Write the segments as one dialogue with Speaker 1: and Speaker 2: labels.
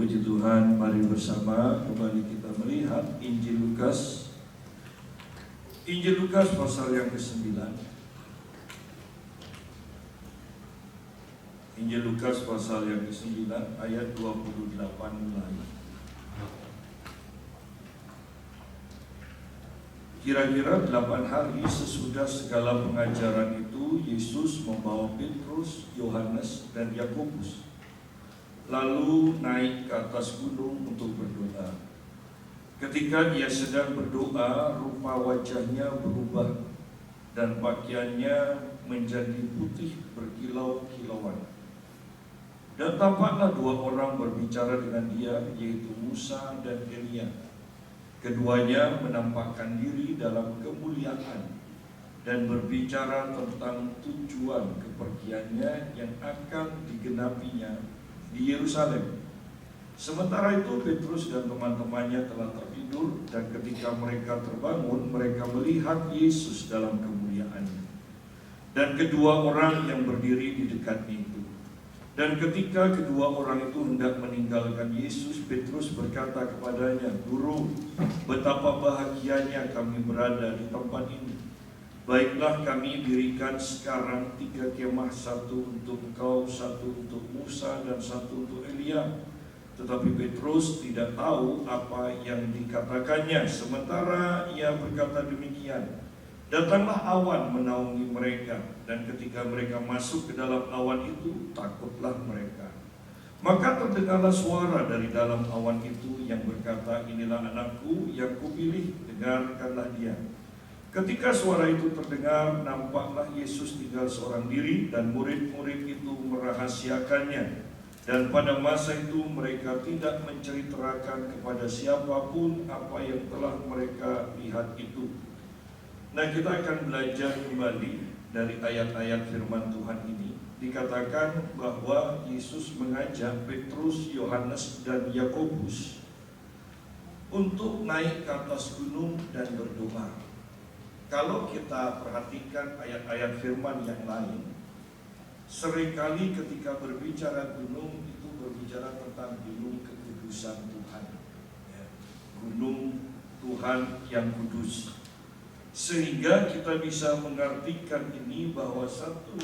Speaker 1: Puji Tuhan, mari bersama kembali kita melihat Injil Lukas. Injil Lukas pasal yang ke-9. Injil Lukas pasal yang ke-9 ayat 28 mulai. Kira-kira 8 hari sesudah segala pengajaran itu, Yesus membawa Petrus, Yohanes, dan Yakobus lalu naik ke atas gunung untuk berdoa. Ketika dia sedang berdoa, rupa wajahnya berubah dan pakaiannya menjadi putih berkilau-kilauan. Dan tampaklah 2 orang berbicara dengan dia, yaitu Musa dan Elia. Keduanya menampakkan diri dalam kemuliaan dan berbicara tentang tujuan kepergiannya yang akan digenapinya di Yerusalem. Sementara itu Petrus dan teman-temannya telah tertidur, dan ketika mereka terbangun, mereka melihat Yesus dalam kemuliaannya dan kedua orang yang berdiri di dekatnya itu. Dan ketika kedua orang itu hendak meninggalkan Yesus, Petrus berkata kepadanya, "Guru, betapa bahagianya kami berada di tempat ini. Baiklah, kami dirikan sekarang 3 kemah, satu untuk engkau, satu untuk Musa, dan satu untuk Elia." Tetapi Petrus tidak tahu apa yang dikatakannya. Sementara ia berkata demikian, datanglah awan menaungi mereka, dan ketika mereka masuk ke dalam awan itu, takutlah mereka. Maka terdengarlah suara dari dalam awan itu yang berkata, "Inilah anakku yang kupilih, dengarkanlah dia." Ketika suara itu terdengar, nampaklah Yesus tinggal seorang diri, dan murid-murid itu merahasiakannya. Dan pada masa itu mereka tidak menceritakan kepada siapapun apa yang telah mereka lihat itu. Nah, kita akan belajar kembali dari ayat-ayat firman Tuhan ini. Dikatakan bahwa Yesus mengajak Petrus, Yohanes, dan Yakobus untuk naik ke atas gunung dan berdoa. Kalau kita perhatikan ayat-ayat firman yang lain, seringkali ketika berbicara gunung itu berbicara tentang gunung kekudusan Tuhan, gunung Tuhan yang kudus. Sehingga kita bisa mengartikan ini bahwa satu,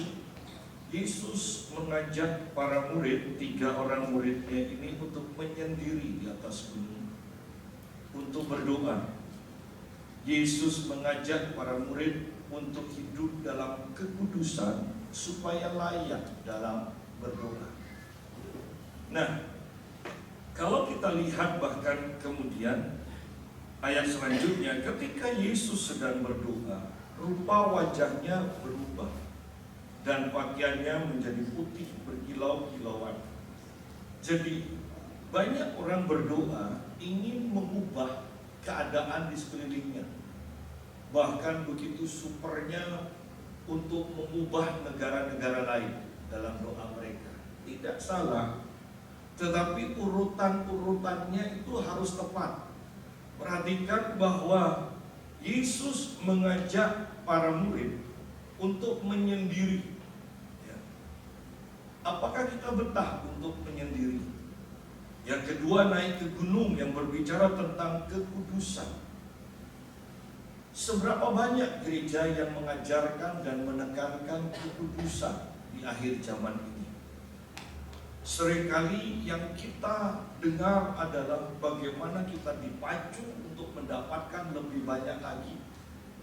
Speaker 1: Yesus mengajak para murid, 3 orang muridnya ini untuk menyendiri di atas gunung untuk berdoa. Yesus mengajak para murid untuk hidup dalam kekudusan supaya layak dalam berdoa. Nah, kalau kita lihat bahkan kemudian ayat selanjutnya, ketika Yesus sedang berdoa, rupa wajahnya berubah dan pakaiannya menjadi putih berkilau-kilauan. Jadi banyak orang berdoa ingin mengubah keadaan di sekelilingnya, bahkan begitu supernya untuk mengubah negara-negara lain dalam doa mereka. Tidak salah, tetapi urutan-urutannya itu harus tepat. Perhatikan bahwa Yesus mengajak para murid untuk menyendiri. Apakah kita betah untuk menyendiri? Yang kedua, naik ke gunung yang berbicara tentang kekudusan. Seberapa banyak gereja yang mengajarkan dan menekankan kekudusan di akhir zaman ini? Seringkali yang kita dengar adalah bagaimana kita dipacu untuk mendapatkan lebih banyak lagi,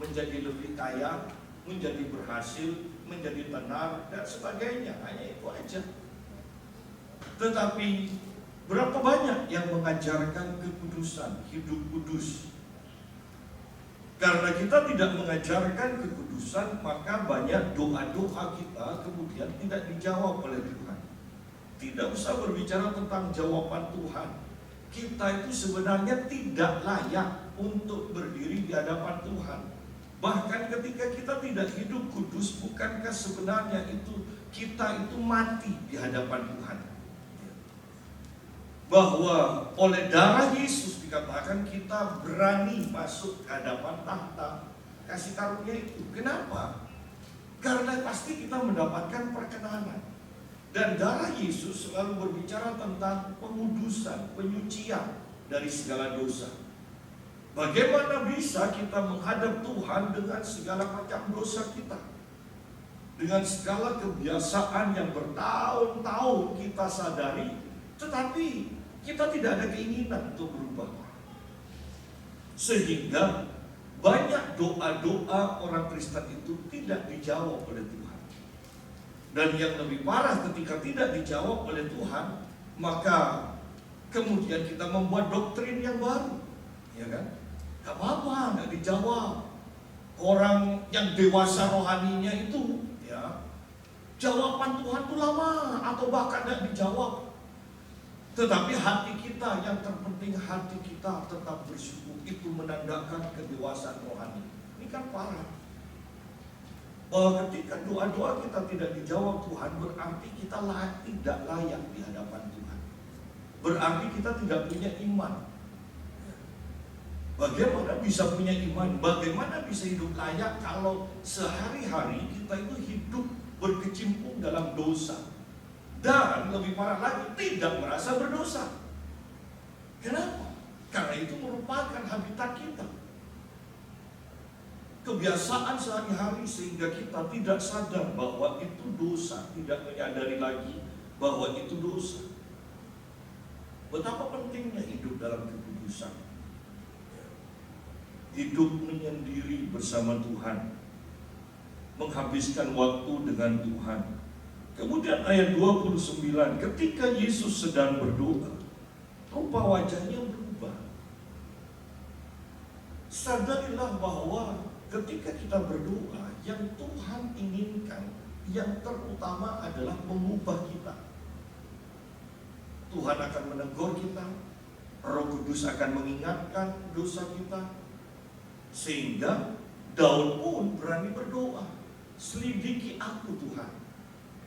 Speaker 1: menjadi lebih kaya, menjadi berhasil, menjadi tenar, dan sebagainya. Hanya itu aja. Tetapi berapa banyak yang mengajarkan kekudusan, hidup kudus? Karena kita tidak mengajarkan kekudusan, maka banyak doa-doa kita kemudian tidak dijawab oleh Tuhan. Tidak usah berbicara tentang jawaban Tuhan. Kita itu sebenarnya tidak layak untuk berdiri di hadapan Tuhan. Bahkan ketika kita tidak hidup kudus, bukankah sebenarnya itu kita itu mati di hadapan Tuhan? Bahwa oleh darah Yesus dikatakan kita berani masuk ke hadapan tahta kasih karunia itu. Kenapa? Karena pasti kita mendapatkan perkenanan. Dan darah Yesus selalu berbicara tentang pengudusan, penyucian dari segala dosa. Bagaimana bisa kita menghadap Tuhan dengan segala macam dosa kita? Dengan segala kebiasaan yang bertahun-tahun kita sadari, tetapi kita tidak ada keinginan untuk berubah. Sehingga banyak doa-doa orang Kristen itu tidak dijawab oleh Tuhan. Dan yang lebih parah, ketika tidak dijawab oleh Tuhan, maka kemudian kita membuat doktrin yang baru, ya kan? Gak apa-apa, gak dijawab. Orang yang dewasa rohaninya itu, ya, jawaban Tuhan itu lama atau bahkan gak dijawab. Tetapi hati kita, yang terpenting hati kita tetap bersyukur, itu menandakan kedewasaan rohani. Ini kan parah. Bahwa ketika doa-doa kita tidak dijawab Tuhan, berarti kita tidak layak di hadapan Tuhan. Berarti kita tidak punya iman. Bagaimana bisa punya iman? Bagaimana bisa hidup layak kalau sehari-hari kita itu hidup berkecimpung dalam dosa? Dan lebih parah lagi, tidak merasa berdosa. Kenapa? Karena itu merupakan habitat kita, kebiasaan sehari-hari, sehingga kita tidak sadar bahwa itu dosa, tidak menyadari lagi bahwa itu dosa. Betapa pentingnya hidup dalam kekudusan, hidup menyendiri bersama Tuhan, menghabiskan waktu dengan Tuhan. Kemudian ayat 29, ketika Yesus sedang berdoa, rupa wajahnya berubah. Sadarilah bahwa ketika kita berdoa, yang Tuhan inginkan, yang terutama adalah mengubah kita. Tuhan akan menegur kita, Roh Kudus akan mengingatkan dosa kita, sehingga Daud pun berani berdoa, selidiki aku Tuhan,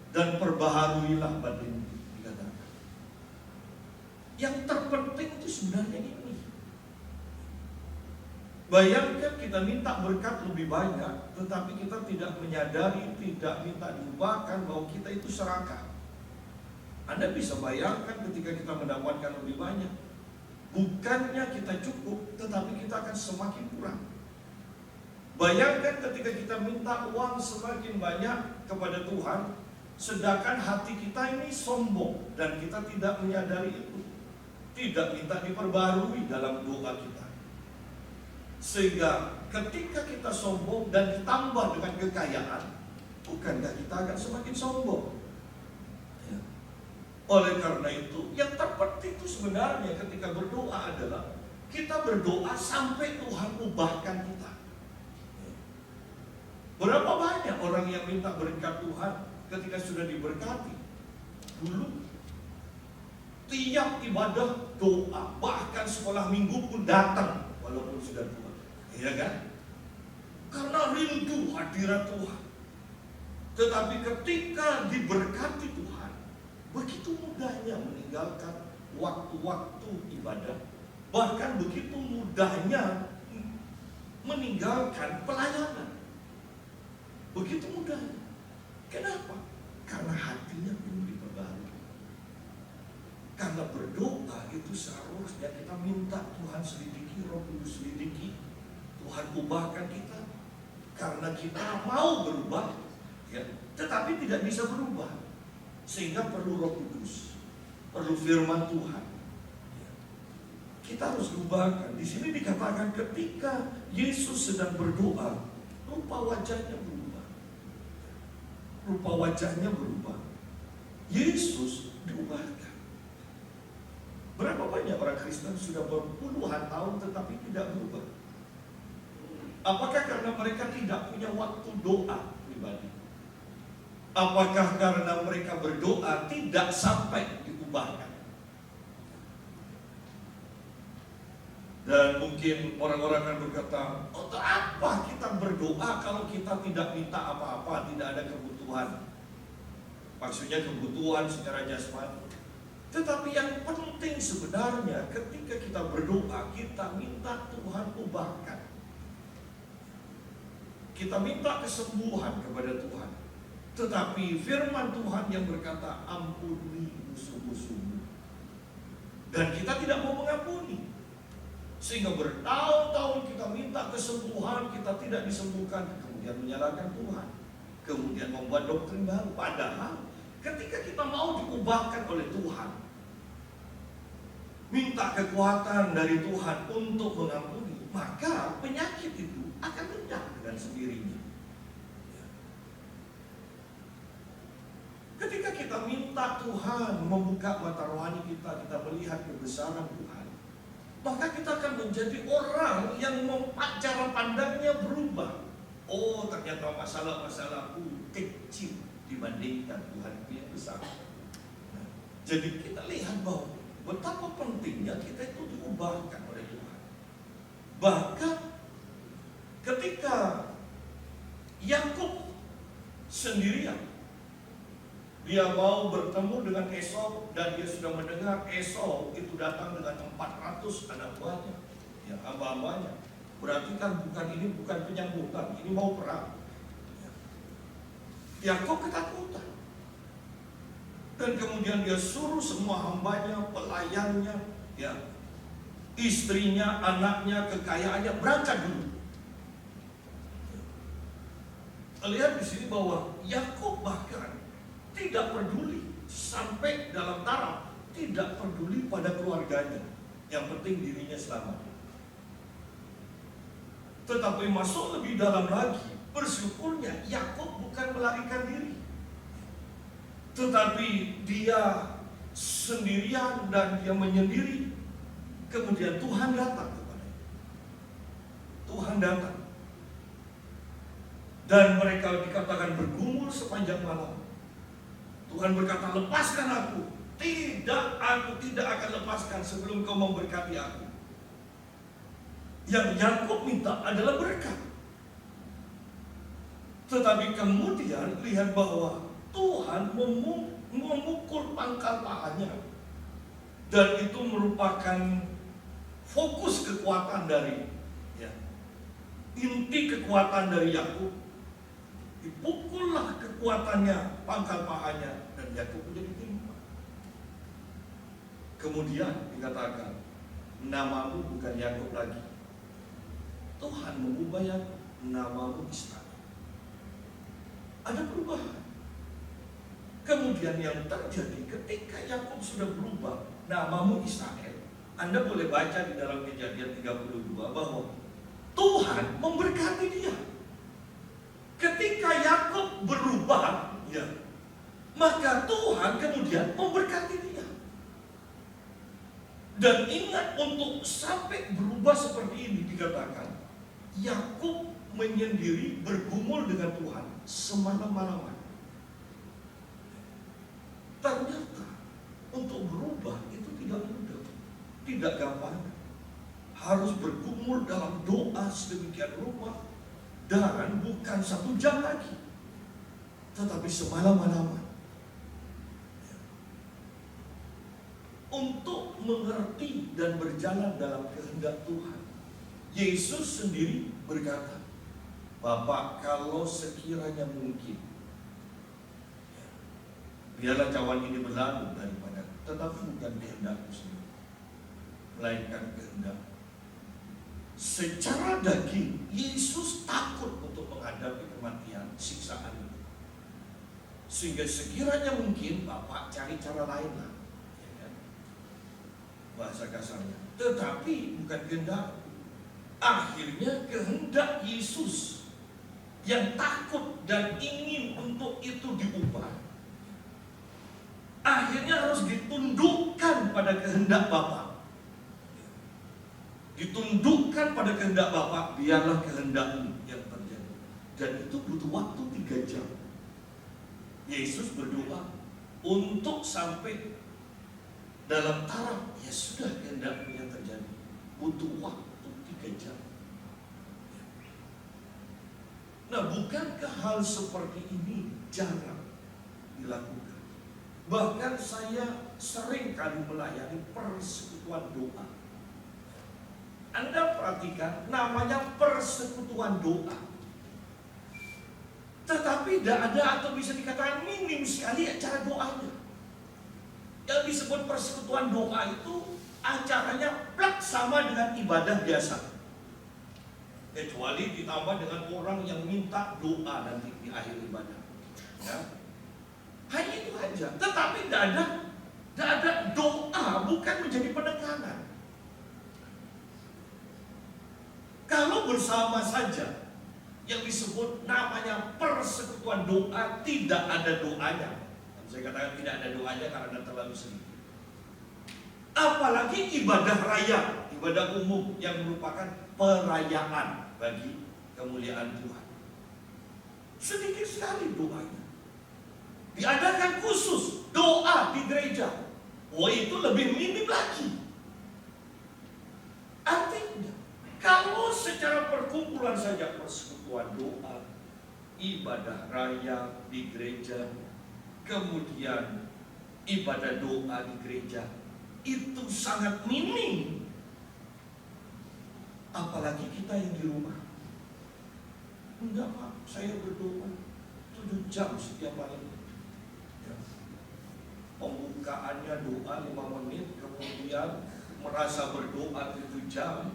Speaker 1: dan perbaharuilah batinku. Dikatakan. Yang terpenting itu sebenarnya ini. Bayangkan kita minta berkat lebih banyak, tetapi kita tidak menyadari, tidak minta diubahkan bahwa kita itu serakah. Anda bisa bayangkan ketika kita mendapatkan lebih banyak, bukannya kita cukup, tetapi kita akan semakin kurang. Bayangkan ketika kita minta uang semakin banyak kepada Tuhan, sedangkan hati kita ini sombong dan kita tidak menyadari itu, tidak minta diperbarui dalam doa kita. Sehingga ketika kita sombong dan ditambah dengan kekayaan, bukankah kita akan semakin sombong? Ya. Oleh karena itu, yang terpenting itu sebenarnya ketika berdoa adalah kita berdoa sampai Tuhan ubahkan kita. Ya. Berapa banyak orang yang minta berkat Tuhan ketika sudah diberkati? Dulu tiap ibadah doa, bahkan sekolah minggu pun datang walaupun sudah tua. Ya kan? Karena rindu hadirat Tuhan. Tetapi ketika diberkati Tuhan, begitu mudahnya meninggalkan waktu-waktu ibadah. Bahkan begitu mudahnya meninggalkan pelayanan. Begitu mudahnya. Kenapa? Karena hatinya belum diperbarui. Karena berdoa itu seharusnya kita minta Tuhan selidiki, Roh Kudus selidiki, Tuhan ubahkan kita, karena kita mau berubah, ya, tetapi tidak bisa berubah, sehingga perlu Roh Kudus, perlu firman Tuhan. Ya. Kita harus ubahkan. Di sini dikatakan ketika Yesus sedang berdoa, rupa wajahnya berubah. Rupa wajahnya berubah. Yesus diubahkan. Berapa banyak orang Kristen sudah berpuluhan tahun tetapi tidak berubah? Apakah karena mereka tidak punya waktu doa pribadi? Apakah karena mereka berdoa tidak sampai diubahkan? Dan mungkin orang-orang akan berkata, untuk apa kita berdoa kalau kita tidak minta apa-apa, tidak ada kebutuhan? Maksudnya kebutuhan secara jasmani. Tetapi yang penting sebenarnya ketika kita berdoa, kita minta Tuhan ubahkan. Kita minta kesembuhan kepada Tuhan. Tetapi firman Tuhan yang berkata, ampuni musuh-musuhmu. Dan kita tidak mau mengampuni. Sehingga bertahun-tahun kita minta kesembuhan, kita tidak disembuhkan. Kemudian menyalahkan Tuhan. Kemudian membuat doktrin baru. Padahal ketika kita mau diubahkan oleh Tuhan, minta kekuatan dari Tuhan untuk mengampuni, maka penyakit itu akan lenyap dengan sendirinya. Ketika kita minta Tuhan membuka mata rohani kita, kita melihat kebesaran Tuhan, maka kita akan menjadi orang yang cara pandangnya berubah. Oh, ternyata masalah-masalahku kecil dibandingkan Tuhan yang besar. Nah, jadi kita lihat bahwa betapa pentingnya kita itu diubahkan oleh Tuhan. Bahkan ketika Yakub sendirian, dia mau bertemu dengan Esau, dan dia sudah mendengar Esau itu datang dengan 400 anak buahnya, ya, hamba-hambanya. Berarti kan ini bukan penyambutan, ini mau perang. Yakub ketakutan. Dan kemudian dia suruh semua hambanya, pelayannya, ya, istrinya, anaknya, kekayaannya berangkat dulu. Lihat di sini bahwa Yakub bahkan tidak peduli sampai dalam taraf tidak peduli pada keluarganya. Yang penting dirinya selamat. Tetapi masuk lebih dalam lagi, bersyukurnya Yakub bukan melarikan diri. Tetapi dia sendirian dan dia menyendiri. Kemudian Tuhan datang kepadanya. Tuhan datang. Dan mereka dikatakan bergumul sepanjang malam. Tuhan berkata, lepaskan aku. Tidak, aku tidak akan lepaskan sebelum kau memberkati aku. Yang Yakub minta adalah berkat. Tetapi kemudian lihat bahwa Tuhan memukul pangkal pahanya. Dan itu merupakan fokus kekuatan dari, ya, inti kekuatan dari Yakub. Dipukullah kekuatannya, pangkal pahanya, dan Yakub menjadi timpa. Kemudian dikatakan, namamu bukan Yakub lagi. Tuhan mengubah Yakub, namamu Israel. Ada perubahan. Kemudian yang terjadi ketika Yakub sudah berubah, namamu Israel. Anda boleh baca di dalam Kejadian 32 bahwa Tuhan memberkati dia. Ketika Yakub berubah, ya, maka Tuhan kemudian memberkati dia. Dan ingat, untuk sampai berubah seperti ini dikatakan, Yakub menyendiri bergumul dengan Tuhan semalam-malaman. Ternyata untuk berubah itu tidak mudah, tidak gampang. Harus bergumul dalam doa sedemikian rupa. Dan bukan 1 jam lagi, tetapi semalam-malaman. Untuk mengerti dan berjalan dalam kehendak Tuhan, Yesus sendiri berkata, Bapak, kalau sekiranya mungkin, biarlah cawan ini berlalu daripada, tetapi bukan kehendakku sendiri, melainkan kehendak. Secara daging, Yesus takut untuk menghadapi kematian, siksaan itu. Sehingga sekiranya mungkin, Bapak cari cara lain lah, ya kan? Bahasa kasarnya. Tetapi bukan kehendak. Akhirnya kehendak Yesus yang takut dan ingin untuk itu diubah, akhirnya harus ditundukkan pada kehendak Bapa. Ditundukkan pada kehendak Bapa, biarlah kehendakmu yang terjadi. Dan itu butuh waktu 3 jam. Yesus berdoa untuk sampai dalam taraf, ya sudah kehendakmu yang terjadi. Butuh waktu 3 jam. Nah, bukankah hal seperti ini jarang dilakukan? Bahkan saya sering kali melayani persekutuan doa. Anda perhatikan, namanya persekutuan doa.
Speaker 2: Tetapi tidak ada atau bisa dikatakan minim sekali cara doanya. Yang disebut persekutuan doa itu acaranya plak sama dengan ibadah biasa. Kecuali ditambah dengan orang yang minta doa nanti di akhir ibadah. Ya. Hanya itu aja. Tetapi tidak ada doa, bukan menjadi penekanan. Kalau bersama saja, yang disebut namanya persekutuan doa, tidak ada doanya. Saya katakan tidak ada doanya karena terlalu sedikit. Apalagi ibadah raya, ibadah umum yang merupakan perayaan bagi kemuliaan Tuhan. Sedikit sekali doanya. Diadakan khusus doa di gereja. Oh, itu lebih minim lagi. Artinya, kalau secara perkumpulan saja persekutuan doa, ibadah raya di gereja, kemudian ibadah doa di gereja, itu sangat minim. Apalagi kita yang di rumah. Enggak Pak, saya berdoa 7 jam setiap hari. Ya. Pembukaannya doa 5 menit, kemudian merasa berdoa 7 jam,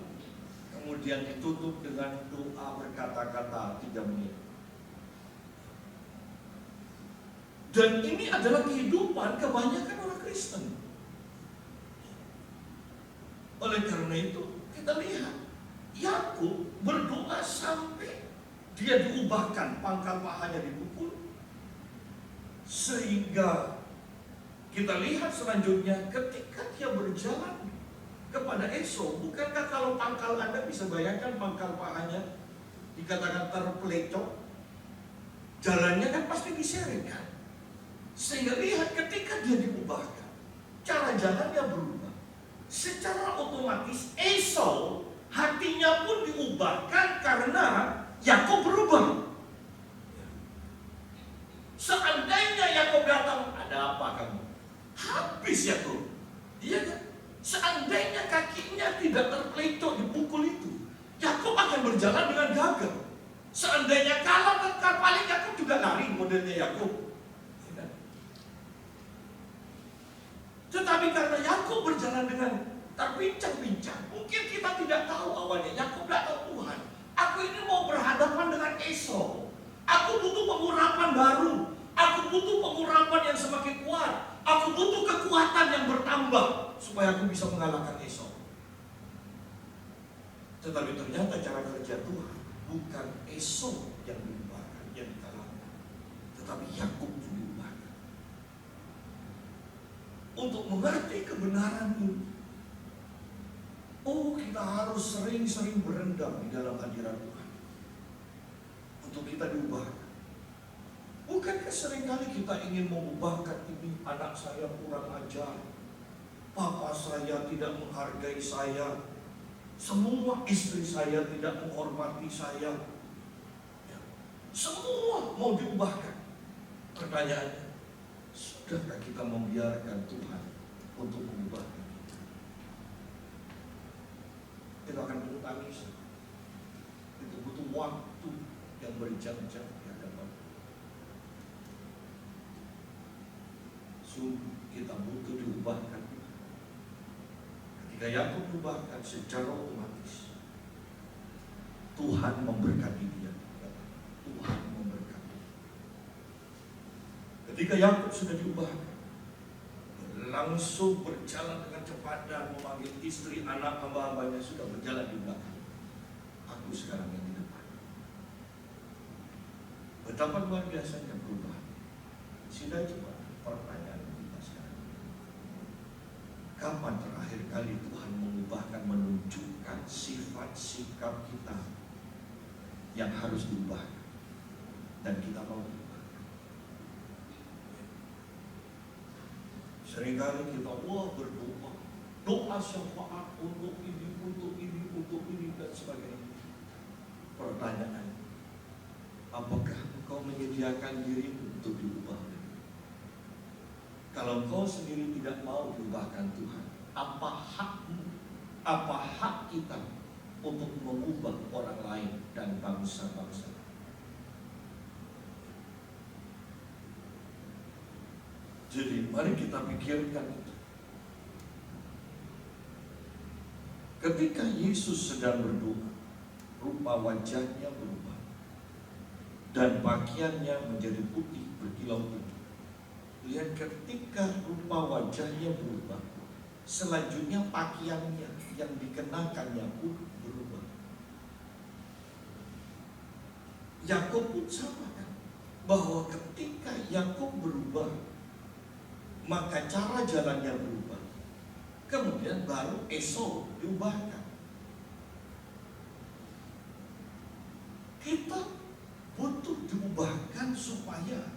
Speaker 2: kemudian ditutup dengan doa berkata-kata 3 menit. Dan ini adalah kehidupan kebanyakan orang Kristen. Oleh karena itu, kita lihat Yakub berdoa sampai dia diubahkan, pangkal pahanya dipukul. Sehingga kita lihat selanjutnya ketika dia berjalan kepada Esau, bukankah kalau pangkal Anda bisa bayangkan pangkal pahanya dikatakan terpelecok, jalannya kan pasti diseret kan. Sehingga lihat ketika dia diubahkan, cara jalannya berubah. Secara otomatis Esau hatinya pun diubahkan karena Yakub berubah. Seandainya Yakub datang, ada apa kamu? Habis Yakub. Iya kan? Seandainya kakinya tidak terpelecok dipukul itu, Yakub akan berjalan dengan gagah. Seandainya kalah, paling Yakub juga lari modelnya Yakub. Ya kan? Tetapi karena Yakub berjalan dengan terpincang-pincang, mungkin kita tidak tahu awalnya. Yakub tidak tahu Tuhan. Aku ini mau berhadapan dengan Esau. Aku butuh pengurapan baru. Aku butuh pengurapan yang semakin kuat. Aku butuh kekuatan yang bertambah supaya aku bisa mengalahkan Esau. Tetapi ternyata cara kerja Tuhan bukan Esau yang diubahkan, yang dikalahkan, tetapi Yakub yang diubahkan. Untuk mengerti kebenaran ini, kita harus sering-sering berendam di dalam hadirat Tuhan untuk kita diubahkan. Bukankah seringkali kita ingin mengubahkan ini, anak saya kurang ajar, papa saya tidak menghargai saya, semua istri saya tidak menghormati saya. Ya. Semua mau diubahkan. Pertanyaannya, sudahkah kita membiarkan Tuhan untuk mengubahkan kita? Kita akan butuh tangis. Itu butuh waktu yang berjam-jam di hadapan. Sungguh kita butuh diubahkan. Ketika Yakub diubahkan secara otomatis, Tuhan memberkati dia. Tuhan memberkati. Ketika Yakub sudah diubahkan, langsung berjalan dengan cepat dan memanggil istri, anak, hamba-hambanya, sudah berjalan di belakang. Aku sekarang yang di depan. Betapa luar biasanya berubah. Sudah cepat. Pertanyaan kita sekarang, kapan terakhir kali Tuhan mengubahkan, menunjukkan sifat sikap kita yang harus diubahkan dan kita mau diubahkan? Seringkali kita berdoa, doa syafaat untuk ini, dan sebagainya. Pertanyaan, apakah engkau menyediakan dirimu untuk diubahkan? Kalau engkau sendiri tidak mau diubahkan Tuhan, apa hakmu, apa hak kita untuk mengubah orang lain dan bangsa-bangsa? Jadi mari kita pikirkan itu. Ketika Yesus sedang berdoa, rupa wajahnya berubah dan pakaiannya menjadi putih berkilau-kilau. Lihat, ketika rupa wajahnya berubah, selanjutnya pakaiannya yang dikenakannya pun berubah. Yakub pun sama kan, bahwa ketika Yakub berubah, maka cara jalannya berubah. Kemudian baru Esau diubahkan. Kita butuh diubahkan supaya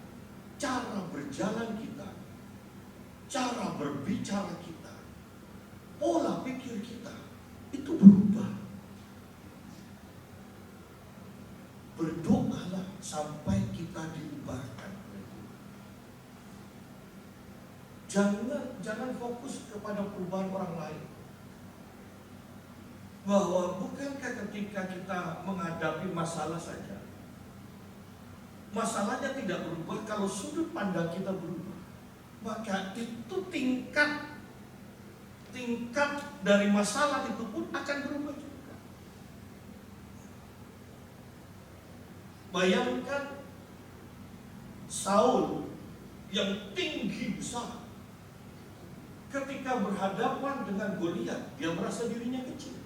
Speaker 2: cara berjalan kita, cara berbicara kita, pola pikir kita itu berubah. Berdoalah sampai kita diubahkan. Jangan fokus kepada perubahan orang lain. Bahwa bukankah ketika kita menghadapi masalah saja, masalahnya tidak berubah kalau sudut pandang kita berubah, maka itu tingkat dari masalah itu pun akan berubah juga. Bayangkan Saul yang tinggi besar, ketika berhadapan dengan Goliat, dia merasa dirinya kecil.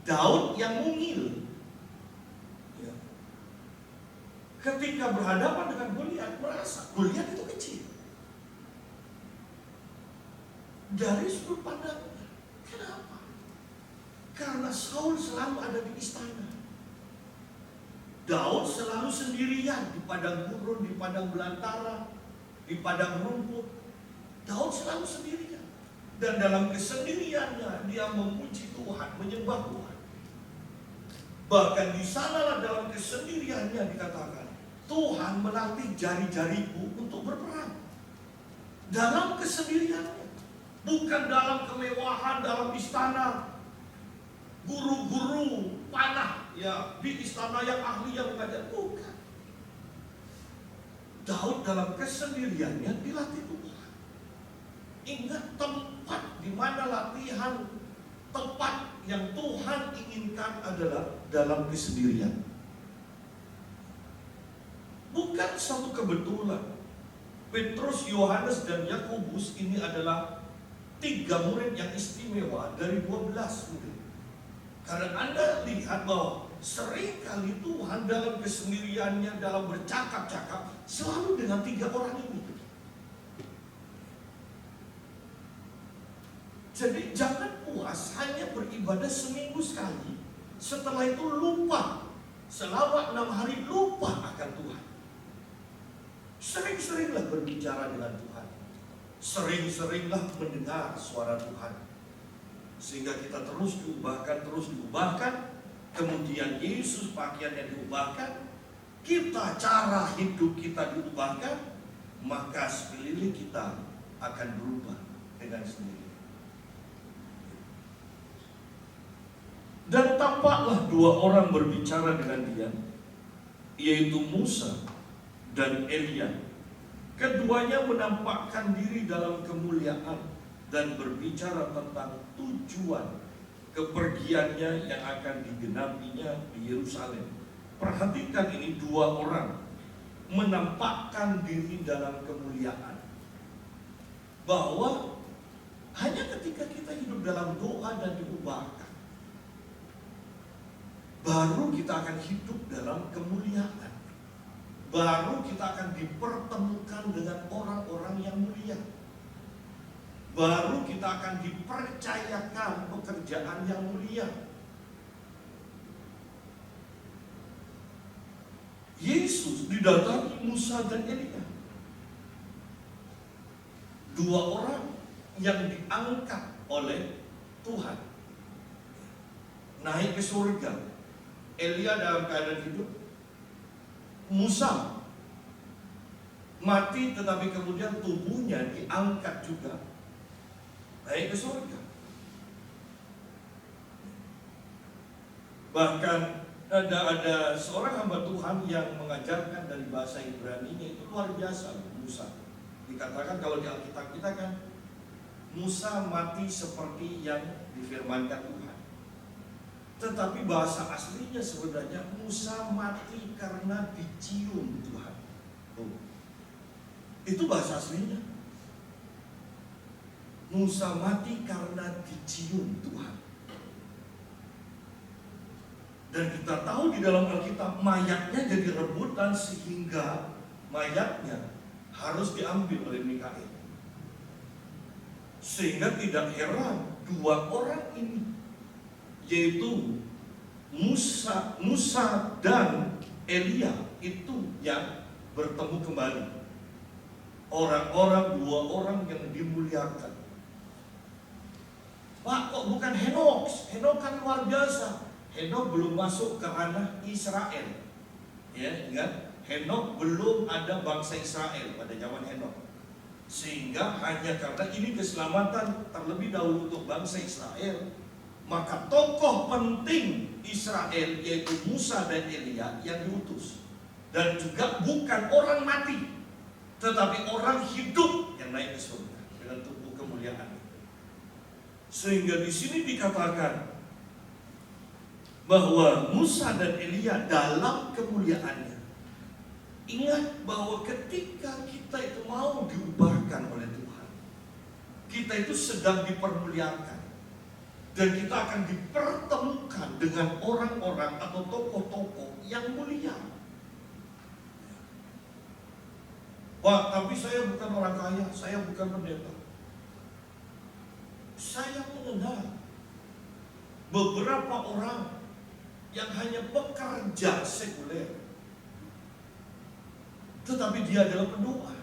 Speaker 2: Daud yang mungil, ya, ketika berhadapan dengan Goliat, merasa Goliat itu kecil. Dari sudut pandangnya, kenapa? Karena Saul selalu ada di istana. Daud selalu sendirian di padang gurun, di padang belantara, di padang rumput. Daud selalu sendirian, dan dalam kesendiriannya dia memuji Tuhan, menyembah Tuhan. Bahkan di sanalah dalam kesendiriannya dikatakan, Tuhan melatih jari-jariku untuk berperang. Dalam kesendiriannya, bukan dalam kemewahan, dalam istana, guru-guru panah ya di istana yang ahli yang mengajar, bukan. Daud dalam kesendiriannya dilatih Tuhan. Ingat, tempat di mana latihan tepat yang Tuhan inginkan adalah dalam kesendirian. Bukan satu kebetulan Petrus, Yohanes, dan Yakobus ini adalah 3 murid yang istimewa dari 12 murid. Karena Anda lihat bahwa seringkali Tuhan dalam kesendiriannya, dalam bercakap-cakap, selalu dengan 3 orang ini. Jadi jangan puas hanya beribadah seminggu sekali, setelah itu lupa, selama 6 hari lupa akan Tuhan. Sering-seringlah berbicara dengan Tuhan, sering-seringlah mendengar suara Tuhan, sehingga kita terus diubahkan, kemudian Yesus pakaiannya diubahkan, kita cara hidup kita diubahkan, maka sekeliling kita akan berubah dengan sendiri. Dan tampaklah 2 orang berbicara dengan dia, yaitu Musa dan Elia. Keduanya menampakkan diri dalam kemuliaan dan berbicara tentang tujuan kepergiannya yang akan digenapinya di Yerusalem. Perhatikan ini, 2 orang menampakkan diri dalam kemuliaan. Bahwa hanya ketika kita hidup dalam doa dan diubahkan, baru kita akan hidup dalam kemuliaan. Baru kita akan dipertemukan dengan orang-orang yang mulia. Baru kita akan dipercayakan pekerjaan yang mulia. Yesus didatangi Musa dan Elia, 2 orang yang diangkat oleh Tuhan naik ke surga. Elia dalam keadaan hidup, Musa mati tetapi kemudian tubuhnya diangkat juga naik ke surga. Bahkan ada seorang hamba Tuhan yang mengajarkan dari bahasa Ibrani-nya itu luar biasa, Musa. Dikatakan kalau di Alkitab kita kan, Musa mati seperti yang difirmankan Tuhan. Tetapi bahasa aslinya sebenarnya Musa mati karena dicium Tuhan. Itu bahasa aslinya. Musa mati karena dicium Tuhan. Dan kita tahu di dalam Alkitab mayatnya jadi rebutan sehingga mayatnya harus diambil oleh Mikail. Sehingga tidak heran dua orang ini, yaitu Musa dan Elia, itu yang bertemu kembali. Orang-orang, dua orang yang dimuliakan. Pak, kok bukan Henok? Henok kan luar biasa. Henok belum masuk ke ranah Israel. Ya, ingat? Henok belum ada bangsa Israel pada zaman Henok. Sehingga hanya karena ini keselamatan terlebih dahulu untuk bangsa Israel, maka tokoh penting Israel yaitu Musa dan Elia yang diutus. Dan juga bukan orang mati, tetapi orang hidup yang naik ke surga dengan tubuh kemuliaan. Sehingga di sini dikatakan bahwa Musa dan Elia dalam kemuliaannya. Ingat bahwa ketika kita itu mau diubahkan oleh Tuhan, kita itu sedang dipermuliakan. Dan kita akan dipertemukan dengan orang-orang atau tokoh-tokoh yang mulia. Wah, tapi saya bukan orang kaya, saya bukan pendeta. Saya mengenal beberapa orang yang hanya pekerja sekuler, tetapi dia adalah pendoa.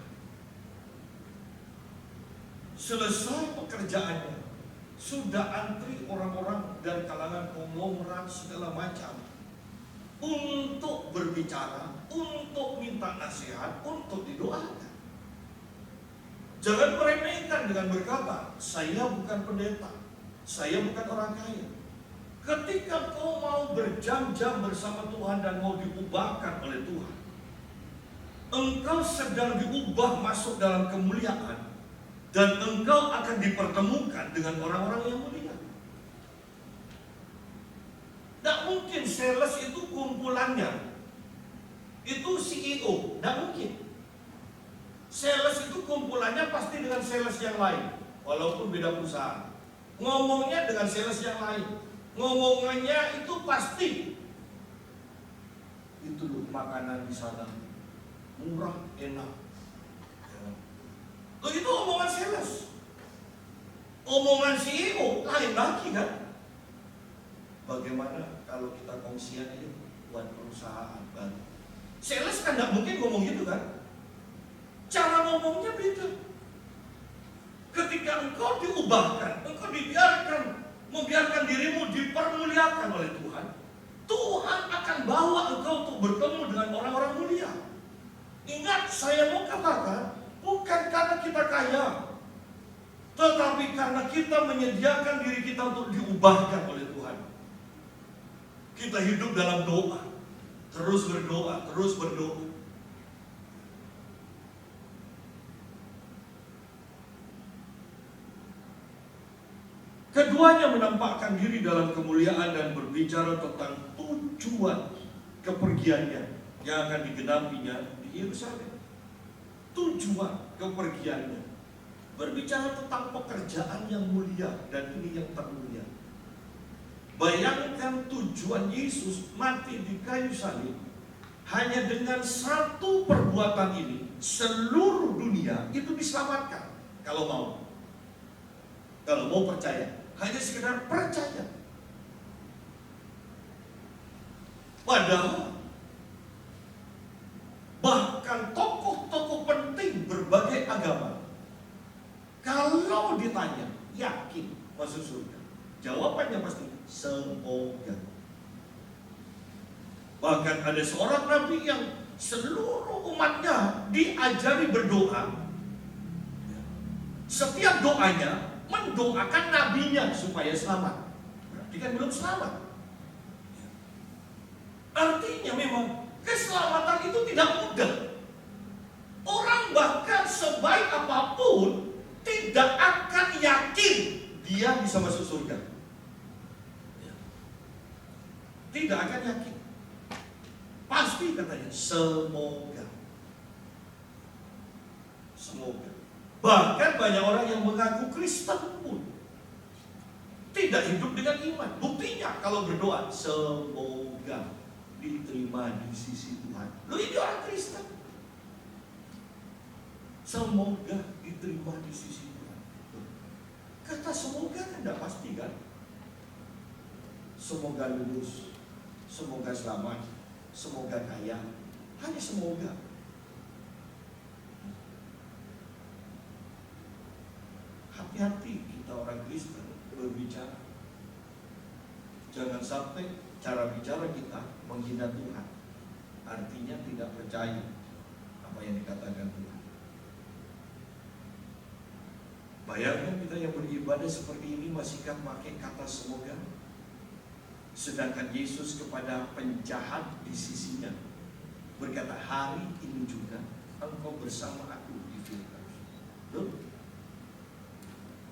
Speaker 2: Selesai pekerjaannya, sudah antri orang-orang dari kalangan konglomerat segala macam untuk berbicara, untuk minta nasihat, untuk didoakan. Jangan meremehkan dengan berkata, saya bukan pendeta, saya bukan orang kaya. Ketika kau mau berjam-jam bersama Tuhan dan mau diubahkan oleh Tuhan, engkau sedang diubah masuk dalam kemuliaan, dan engkau akan dipertemukan dengan orang-orang yang mulia. Tidak mungkin sales itu kumpulannya itu CEO, tidak mungkin. Sales itu kumpulannya pasti dengan sales yang lain, walaupun beda perusahaan. Ngomongnya dengan sales yang lain, ngomongannya itu pasti. Itu loh makanan di sana murah, enak. Loh, itu omongan sales. Omongan CEO lain lagi kan. Bagaimana kalau kita kongsian aja buat perusahaan baru? Sales kan nggak mungkin ngomong gitu kan. Cara ngomongnya beda. Ketika engkau diubahkan, engkau membiarkan dirimu dipermuliakan oleh Tuhan, Tuhan akan bawa engkau untuk bertemu dengan orang-orang mulia. Ingat, saya mau katakan, bukan karena kita kaya, tetapi karena kita menyediakan diri kita untuk diubahkan oleh Tuhan. Kita hidup dalam doa, terus berdoa, terus berdoa. Keduanya menampakkan diri dalam kemuliaan dan berbicara tentang tujuan kepergiannya yang akan digenapinya di Yerusalem. Tujuan kepergiannya berbicara tentang pekerjaan yang mulia, dan ini yang termulia. Bayangkan tujuan Yesus mati di kayu salib. Hanya dengan satu perbuatan ini seluruh dunia itu diselamatkan. Kalau mau percaya, hanya sekedar percaya. Padahal bahkan tokoh-tokoh penting berbagai agama, kalau ditanya yakin masuk surga, jawabannya pasti semoga. Bahkan ada seorang nabi yang seluruh umatnya diajari berdoa. Setiap doanya mendoakan nabinya supaya selamat. Berarti kan belum selamat. Artinya memang keselamatan itu tidak mudah. Orang bahkan sebaik dia bisa masuk surga? Ya. Tidak akan yakin. Pasti katanya, semoga. Semoga. Bahkan banyak orang yang mengaku Kristen pun tidak hidup dengan iman. Buktinya kalau berdoa, semoga diterima di sisi Tuhan. Lu ini orang Kristen. Semoga diterima di sisi Tuhan. Kata semoga kan tidak pasti kan? Semoga lulus, semoga selamat, semoga kaya. Hanya semoga. Hati-hati kita orang Kristen berbicara. Jangan sampai cara bicara kita menghina Tuhan. Artinya tidak percaya apa yang dikatakan Tuhan. Bayangkan kita yang beribadah seperti ini masihkah pakai kata semoga? Sedangkan Yesus kepada penjahat di sisinya berkata, hari ini juga engkau bersama aku di Firdaus. Loh?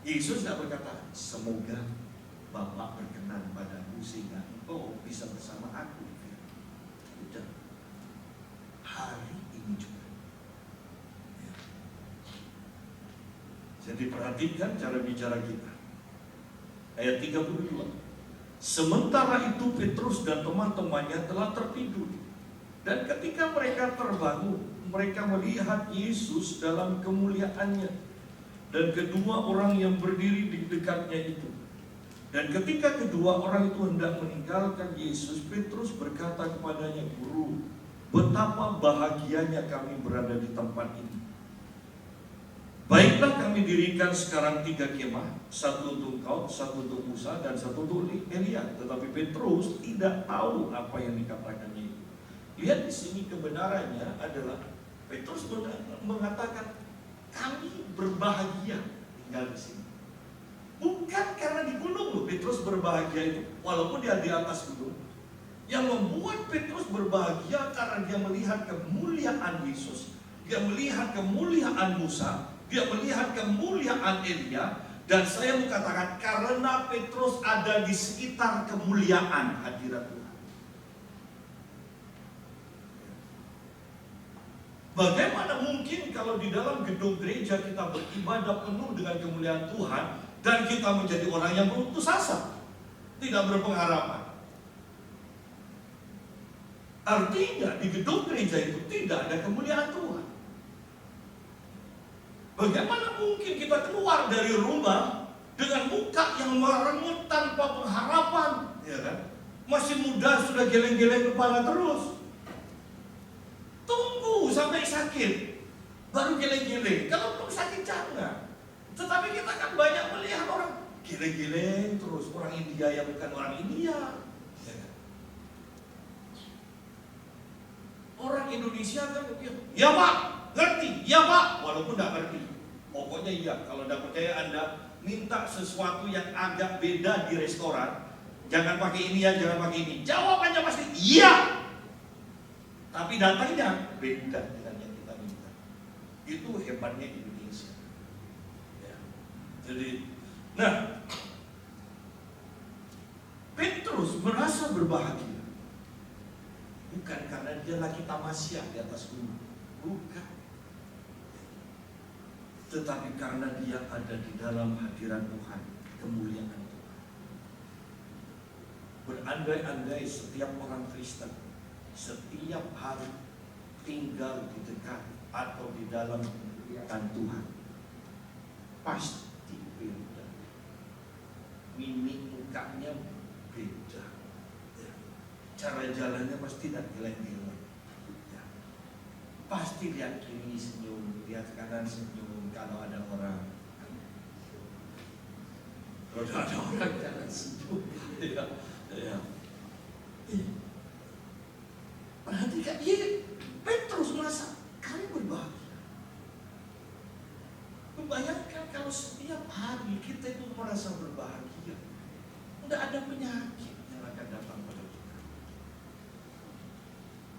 Speaker 2: Yesus tidak berkata, semoga Bapa berkenan padamu sehingga engkau bisa bersama aku di Firdaus. Udah. Hari ini juga. Ya. Jadi perhatikan cara bicara kita. Ayat 32. Sementara itu Petrus dan teman-temannya telah tertidur. Dan ketika mereka terbangun, mereka melihat Yesus dalam kemuliaannya dan kedua orang yang berdiri di dekatnya itu. Dan ketika kedua orang itu hendak meninggalkan Yesus, Petrus berkata kepadanya, Guru, betapa bahagianya kami berada di tempat ini. Baiklah kami dirikan sekarang 3 kemah, satu untuk engkau, satu untuk Musa, dan satu untuk Elia. Tetapi Petrus tidak tahu apa yang dikatakannya itu. Lihat di sini kebenarannya adalah Petrus mengatakan kami berbahagia tinggal di sini. Bukan karena di gunung loh Petrus berbahagia itu, walaupun dia di atas gunung. Yang membuat Petrus berbahagia karena dia melihat kemuliaan Yesus, dia melihat kemuliaan Musa, dia melihat kemuliaan Elia. Dan saya mau katakan karena Petrus ada di sekitar kemuliaan hadirat Tuhan. Bagaimana mungkin kalau di dalam gedung gereja kita beribadah penuh dengan kemuliaan Tuhan dan kita menjadi orang yang berputus asa, tidak berpengharapan? Artinya di gedung gereja itu tidak ada kemuliaan Tuhan. Bagaimana mungkin kita keluar dari rumah dengan muka yang merengut tanpa pengharapan, ya kan? Masih muda sudah geleng-geleng kepala terus. Tunggu sampai sakit baru geleng-geleng. Kalau belum sakit jangan. Tetapi kita kan banyak melihat orang geleng-geleng terus, orang India yang bukan orang India. Ya kan? Orang Indonesia kan ya Pak, ngerti, ya Pak, walaupun tidak ngerti. Pokoknya iya, kalau tidak percaya Anda minta sesuatu yang agak beda di restoran, jangan pakai ini ya, jangan pakai ini. Jawabannya pasti iya. Tapi datangnya beda dengan yang kita minta. Itu hebatnya Indonesia. Ya. Jadi, nah, Petrus merasa berbahagia. Bukan karena dia lagi tamasya di atas gunung. Bukan. Tetapi karena dia ada di dalam hadirat Tuhan, kemuliaan Tuhan. Berandai-andai setiap orang Kristen setiap hari tinggal di dekat atau di dalam kemuliaan Tuhan, pasti beda. Mimik mukanya beda. Cara jalannya pasti tidak geleng-geleng. Pasti lihat kiri senyum, lihat kanan senyum. Kalau ada orang, jangan senyum. Ya. Perhatikan, Petrus merasa kami berbahagia. Membayangkan kalau setiap hari kita itu merasa berbahagia, tidak ada penyakit yang akan datang pada kita.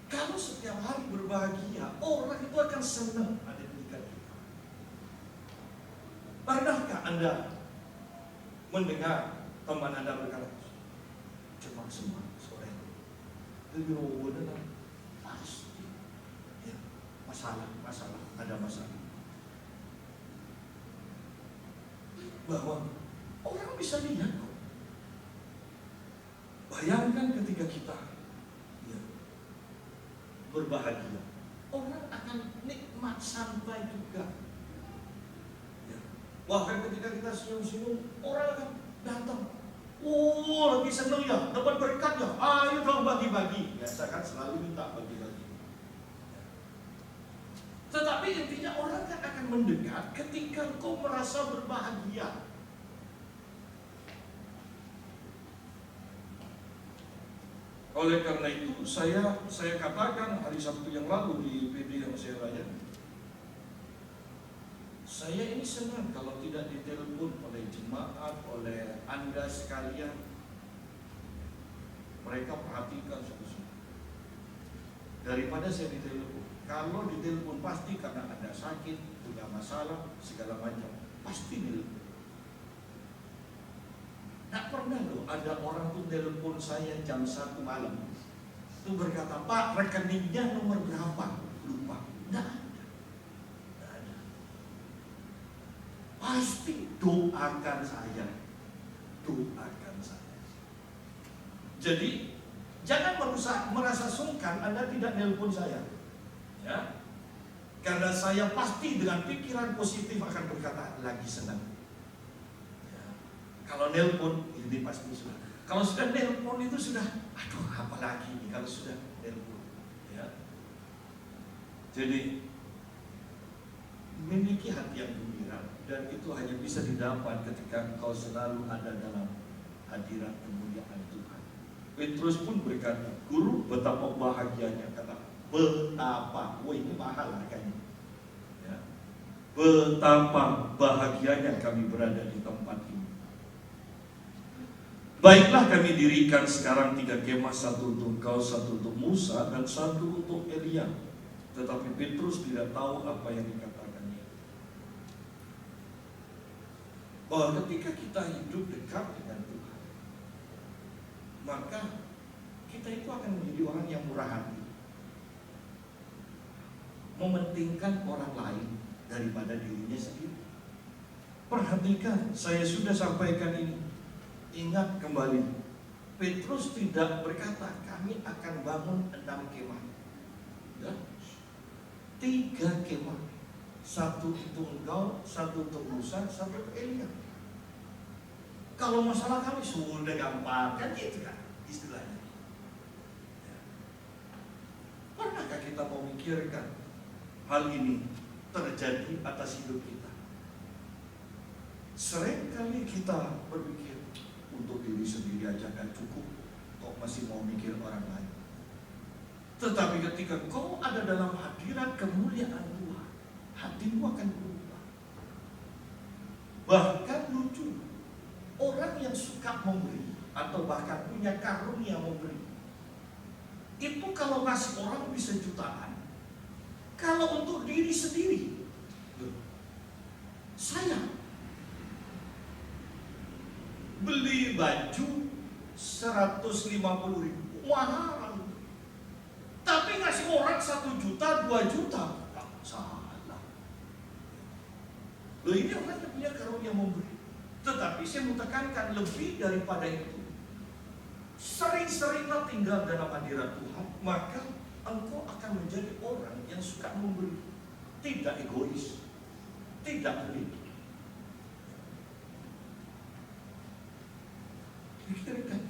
Speaker 2: Kalau setiap hari berbahagia, orang itu akan senang ada di dekat kita. Pernahkah Anda mendengar teman Anda berkata, cuma semua sore itu pasti ya, masalah, ada masalah. Bahwa orang bisa lihat kok. Bayangkan ketika kita ya, berbahagia, orang akan nikmat santai juga. Ya. Bahkan ketika kita senyum-senyum, orang akan datang. Oh, lagi seneng ya, dapat berkat ya. Ayo dong bagi-bagi. Biasa kan selalu minta bagi-bagi. Tetapi intinya orang kan akan mendekat ketika kau merasa berbahagia. Oleh karena itu saya katakan hari Sabtu yang lalu di PD yang saya layani, saya ini senang kalau tidak ditelepon oleh jemaat, oleh Anda sekalian. Mereka perhatikan sungguh-sungguh daripada saya ditelepon. Kalau ditelepon pasti karena Anda sakit, punya masalah, segala macam, pasti ditelepon. Tidak pernah loh ada orang tuh telepon saya jam 1 malam itu berkata, Pak rekeningnya nomor berapa? Lupa. Tidak ada. Pasti doakan saya. Jadi jangan merasa sungkan Anda tidak nelpon saya, ya. Karena saya pasti dengan pikiran positif akan berkata lagi senang. Kalau nelpon ini pasti sudah. Kalau sudah nelpon itu sudah, aduh apalagi ini kalau sudah nelpon. Ya. Jadi memiliki hati yang gembira dan itu hanya bisa didapat ketika engkau selalu ada dalam hadirat kemuliaan Tuhan. Petrus pun berkata, Guru betapa bahagianya, kata betapa, wah ini mahal harganya. Ya. Betapa bahagianya kami berada di tempat ini. Baiklah kami dirikan sekarang 3 kemah, 1 untuk engkau, 1 untuk Musa, dan 1 untuk Elia. Tetapi Petrus tidak tahu apa yang dikatakannya. Bahwa ketika kita hidup dekat dengan Tuhan, maka kita itu akan menjadi orang yang murah hati, mementingkan orang lain daripada dirinya sendiri. Perhatikan, saya sudah sampaikan ini. Ingat kembali, Petrus tidak berkata kami akan bangun 6 kemah, ya? 3 kemah, 1 untuk engkau, 1 untuk Musa, 1 untuk Elia. Kalau masalah kami sudah gampang, kan gitu kan istilahnya. Ya. Pernahkah kita memikirkan hal ini terjadi atas hidup kita? Seringkali kita berpikir, untuk diri sendiri aja kan cukup, kok masih mau mikir orang lain. Tetapi ketika kau ada dalam hadirat kemuliaan Tuhan, hatimu akan berubah. Bahkan lucu, orang yang suka memberi atau bahkan punya karunia memberi, itu kalau ngasih orang bisa jutaan. Kalau untuk diri sendiri, saya beli baju 150.000, mahal. Tapi ngasih orang 1 juta, 2 juta, salah. Loh ini orang yang punya karunia memberi. Tetapi saya mau tekankan lebih daripada itu. Sering-seringlah tinggal dalam hadirat Tuhan, maka engkau akan menjadi orang yang suka memberi, tidak egois, tidak pelit. Pikirkan.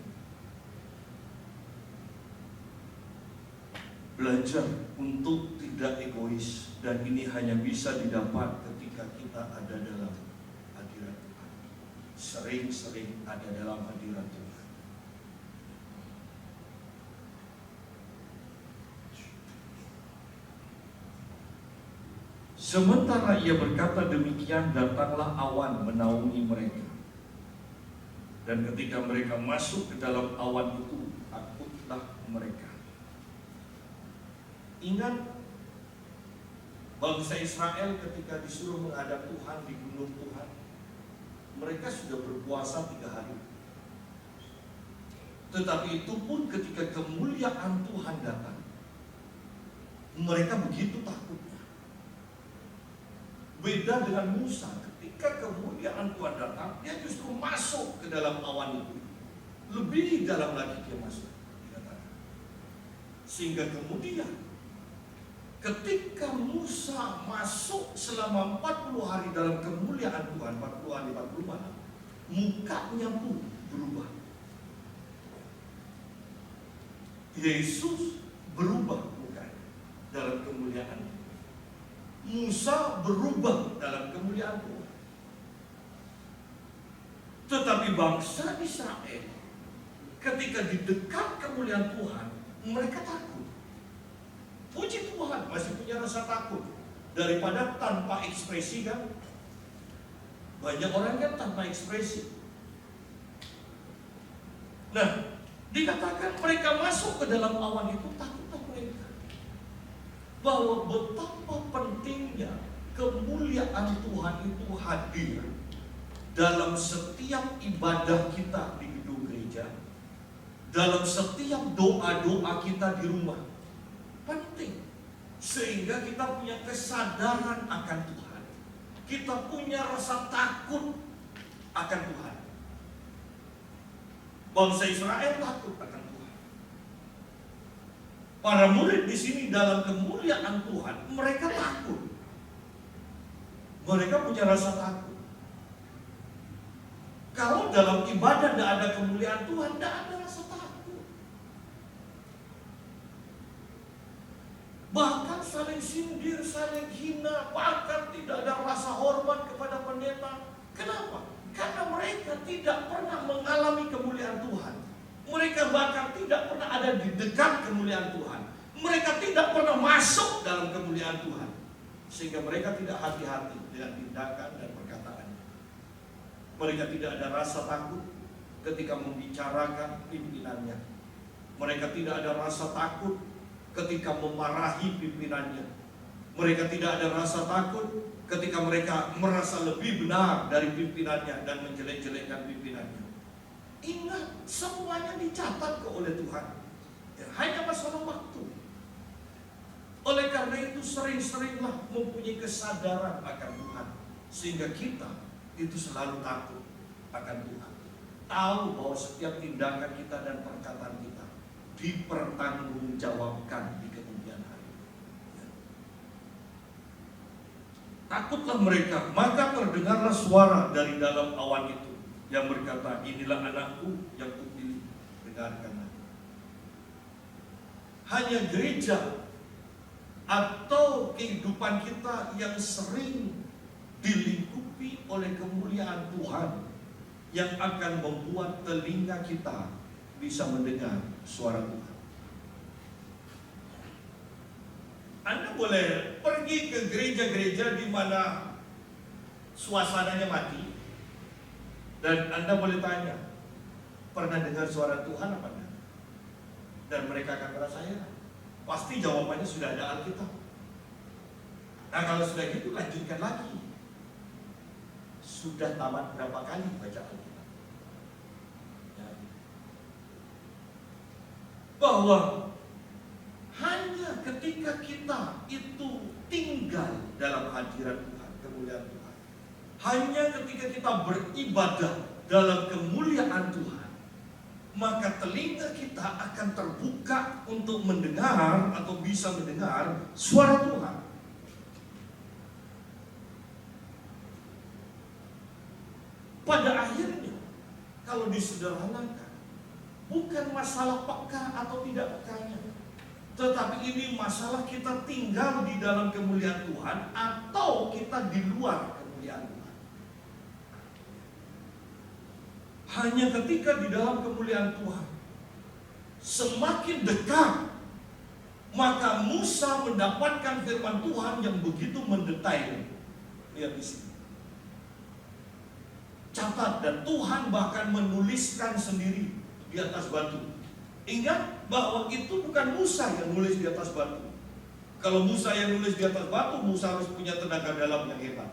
Speaker 2: Belajar untuk tidak egois, dan ini hanya bisa didapat ketika kita ada dalam hadirat Tuhan. Sering-sering ada dalam hadirat Tuhan. Sementara ia berkata demikian, datanglah awan menaungi mereka. Dan ketika mereka masuk ke dalam awan itu, takutlah mereka. Ingat bangsa Israel ketika disuruh menghadap Tuhan di gunung Tuhan, mereka sudah berpuasa 3 hari. Tetapi itu pun ketika kemuliaan Tuhan datang, mereka begitu takutnya. Beda dengan Musa, ketika kemuliaan Tuhan datang, dia justru masuk ke dalam awan itu. Lebih dalam lagi dia masuk. Sehingga kemudian ketika Musa masuk selama 40 hari dalam kemuliaan Tuhan, 40 hari 40 malam, mukanya pun berubah. Yesus berubah mukanya dalam kemuliaan. Musa berubah dalam kemuliaan Tuhan. Tetapi bangsa Israel ketika di dekat kemuliaan Tuhan, mereka takut. Puji Tuhan, masih punya rasa takut. Daripada tanpa ekspresi kan. Banyak orang kan tanpa ekspresi. Nah, dikatakan mereka masuk ke dalam awan itu, takutlah mereka. Bahwa betapa pentingnya kemuliaan Tuhan itu hadir dalam setiap ibadah kita di gedung gereja, dalam setiap doa-doa kita di rumah. Penting. Sehingga kita punya kesadaran akan Tuhan. Kita punya rasa takut akan Tuhan. Bangsa Israel takut akan Tuhan. Para murid di sini dalam kemuliaan Tuhan, mereka takut. Mereka punya rasa takut. Kalau dalam ibadah tidak ada kemuliaan Tuhan, tidak ada rasa takut. Bahkan saling sindir, saling hina, bahkan tidak ada rasa hormat kepada pendeta. Kenapa? Karena mereka tidak pernah mengalami kemuliaan Tuhan. Mereka bahkan tidak pernah ada di dekat kemuliaan Tuhan. Mereka tidak pernah masuk dalam kemuliaan Tuhan. Sehingga mereka tidak hati-hati dengan tindakan dan perkataan. Mereka tidak ada rasa takut ketika membicarakan pimpinannya. Mereka tidak ada rasa takut ketika memarahi pimpinannya. Mereka tidak ada rasa takut ketika mereka merasa lebih benar dari pimpinannya dan menjelek-jelekkan pimpinannya. Ingat, semuanya dicatat oleh Tuhan. Ya, hanya masalah waktu. Oleh karena itu sering-seringlah mempunyai kesadaran akan Tuhan. Sehingga kita itu selalu takut akan Tuhan. Tahu bahwa setiap tindakan kita dan perkataan kita dipertanggungjawabkan di kemudian hari. Takutlah mereka, maka terdengarlah suara dari dalam awan itu yang berkata, inilah anakku yang kupilih, dengarkanlah. Hanya gereja atau kehidupan kita yang sering dilingkupi oleh kemuliaan Tuhan yang akan membuat telinga kita bisa mendengar suara Tuhan. Anda boleh pergi ke gereja-gereja di mana suasananya mati, dan Anda boleh tanya, pernah dengar suara Tuhan apa enggak? Dan mereka akan merasa heran. Pasti jawabannya sudah ada Alkitab. Nah, kalau sudah gitu lanjutkan lagi. Sudah tamat berapa kali baca Alkitab? Bahwa hanya ketika kita itu tinggal dalam hadirat Tuhan, kemuliaan Tuhan, hanya ketika kita beribadah dalam kemuliaan Tuhan, maka telinga kita akan terbuka untuk mendengar atau bisa mendengar suara Tuhan. Pada akhirnya, kalau disederhanakan, bukan masalah peka atau tidak pekanya, tetapi ini masalah kita tinggal di dalam kemuliaan Tuhan atau kita di luar kemuliaan Tuhan. Hanya ketika di dalam kemuliaan Tuhan semakin dekat, maka Musa mendapatkan firman Tuhan yang begitu mendetail. Lihat di sini. Catat, dan Tuhan bahkan menuliskan sendiri di atas batu. Ingat bahwa itu bukan Musa yang nulis di atas batu. Kalau Musa yang nulis di atas batu, Musa harus punya tenaga dalam yang hebat.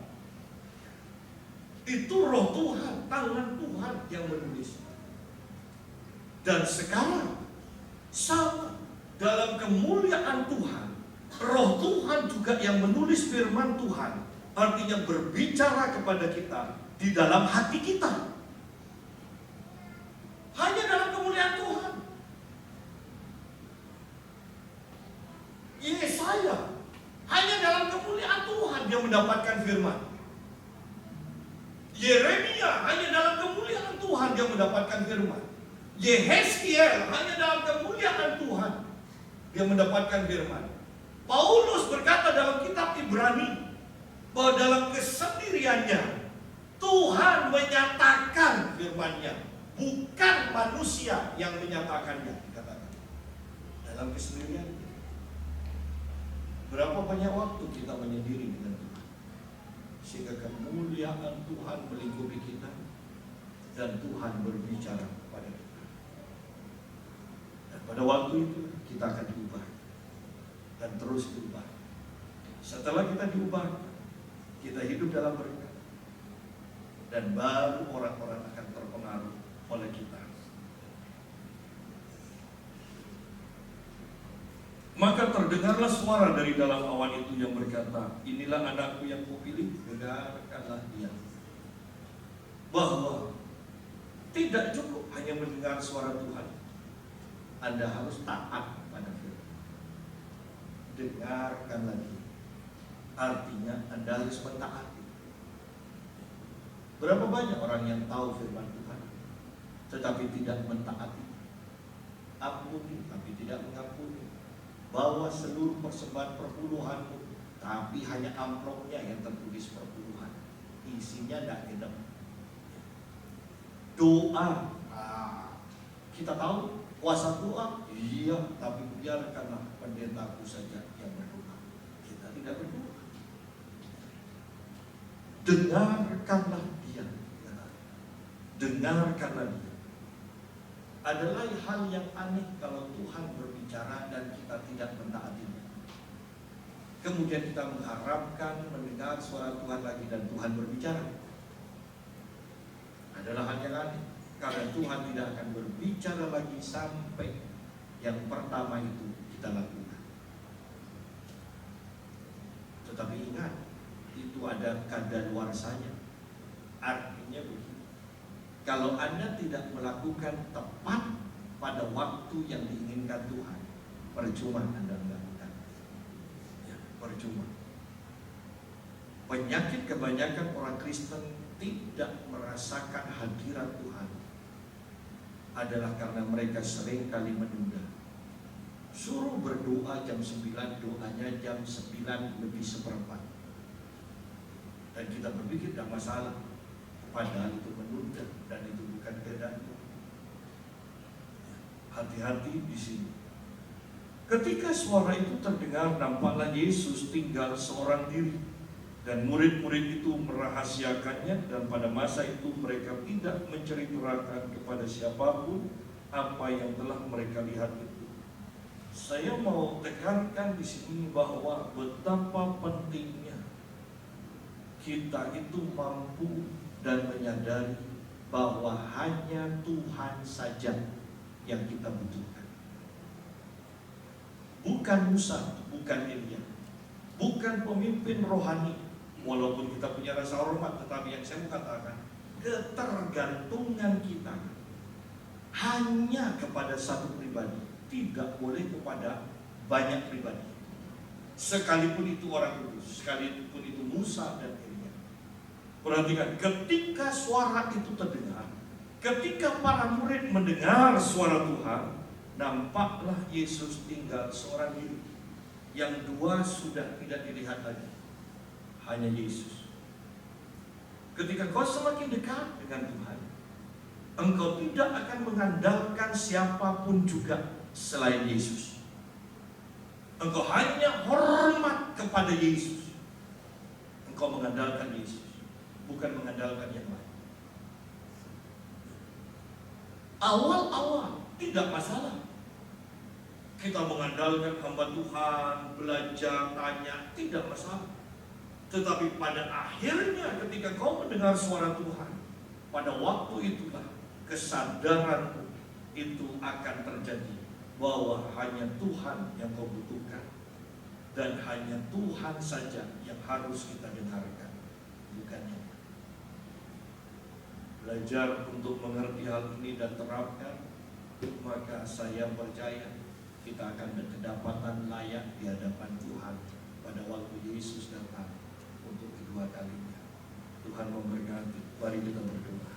Speaker 2: Itu roh Tuhan, tangan Tuhan yang menulis. Dan sekarang sama, dalam kemuliaan Tuhan, roh Tuhan juga yang menulis firman Tuhan. Artinya berbicara kepada kita di dalam hati kita. Hanya dalam kemuliaan Tuhan. Yesaya, hanya dalam kemuliaan Tuhan dia mendapatkan firman. Yeremia, hanya dalam kemuliaan Tuhan dia mendapatkan firman. Yehezkiel, hanya dalam kemuliaan Tuhan dia mendapatkan firman. Paulus berkata dalam kitab Ibrani bahwa dalam kesendiriannya Tuhan menyatakan firman-Nya, bukan manusia yang menyatakannya, dikatakan. Dalam kesendiriannya. Berapa banyak waktu kita menyendiri dengan Tuhan sehingga kemuliaan Tuhan melingkupi kita dan Tuhan berbicara kepada kita. Dan pada waktu itu kita akan diubah dan terus diubah. Setelah kita diubah, kita hidup dalam berkat dan baru orang-orang akan terpengaruh oleh kita.
Speaker 1: Maka terdengarlah suara dari dalam awan itu yang berkata, inilah anakku yang kupilih, dengarkanlah dia. Bahwa tidak cukup hanya mendengar suara Tuhan, Anda harus taat pada firman. Dengarkanlah dia. Artinya Anda harus mentaati. Berapa banyak orang yang tahu firman Tuhan tetapi tidak mentaati? Ampuni tapi tidak mengampuni. Bawa seluruh persembahan perpuluhanmu, tapi hanya amplopnya yang tertulis perpuluhan, isinya tidak genap. Doa, kita tahu kuasa doa, iya, tapi biarkanlah pendetaku saja yang berdoa. Kita tidak berdoa. Dengarkanlah dia, dengarkanlah dia. Adalah hal yang aneh kalau Tuhan berbicara dan kita tidak mentaatinya. Kemudian kita mengharapkan mendengar suara Tuhan lagi dan Tuhan berbicara. Adalah hal yang aneh karena Tuhan tidak akan berbicara lagi sampai yang pertama itu kita lakukan. Tetapi ingat, itu ada kadaluarsanya. Artinya begini. Kalau Anda tidak melakukan tepat pada waktu yang diinginkan Tuhan, percuma Anda melakukan. Ya, percuma. Penyakit kebanyakan orang Kristen tidak merasakan hadirat Tuhan adalah karena mereka sering kali menunda. Suruh berdoa jam 9, doanya jam 9 lebih seperempat. Dan kita berpikir tidak masalah. Padahal itu menunda dan itu bukan kehendak Tuhan. Hati-hati di sini. Ketika suara itu terdengar, nampaklah Yesus tinggal seorang diri dan murid-murid itu merahasiakannya, dan pada masa itu mereka tidak menceritakan kepada siapapun apa yang telah mereka lihat itu. Saya mau tekankan di sini bahwa betapa pentingnya kita itu mampu dan menyadari bahwa hanya Tuhan saja yang kita butuhkan. Bukan Musa, bukan Elia, bukan pemimpin rohani. Walaupun kita punya rasa hormat, tetapi yang saya mau katakan, ketergantungan kita hanya kepada satu pribadi, tidak boleh kepada banyak pribadi. Sekalipun itu orang kudus, sekalipun itu Musa dan Elia. Perhatikan, ketika suara itu terdengar, ketika para murid mendengar suara Tuhan, nampaklah Yesus tinggal seorang diri. Yang dua sudah tidak dilihat lagi, hanya Yesus. Ketika kau semakin dekat dengan Tuhan, engkau tidak akan mengandalkan siapapun juga selain Yesus. Engkau hanya hormat kepada Yesus. Engkau mengandalkan Yesus, bukan mengandalkan yang lain. Awal-awal tidak masalah. Kita mengandalkan hamba Tuhan, belajar, tanya, tidak masalah.
Speaker 2: Tetapi pada akhirnya ketika kau mendengar suara Tuhan, pada waktu itulah kesadaranmu itu akan terjadi bahwa hanya Tuhan yang kau butuhkan dan hanya Tuhan saja yang harus kita dengarkan, bukan yang lain. Belajar untuk mengerti hal ini dan terapkan, maka saya percaya kita akan kedapatan layak di hadapan Tuhan pada waktu Yesus datang untuk kedua kalinya. Tuhan memberkati. Mari kita berdoa.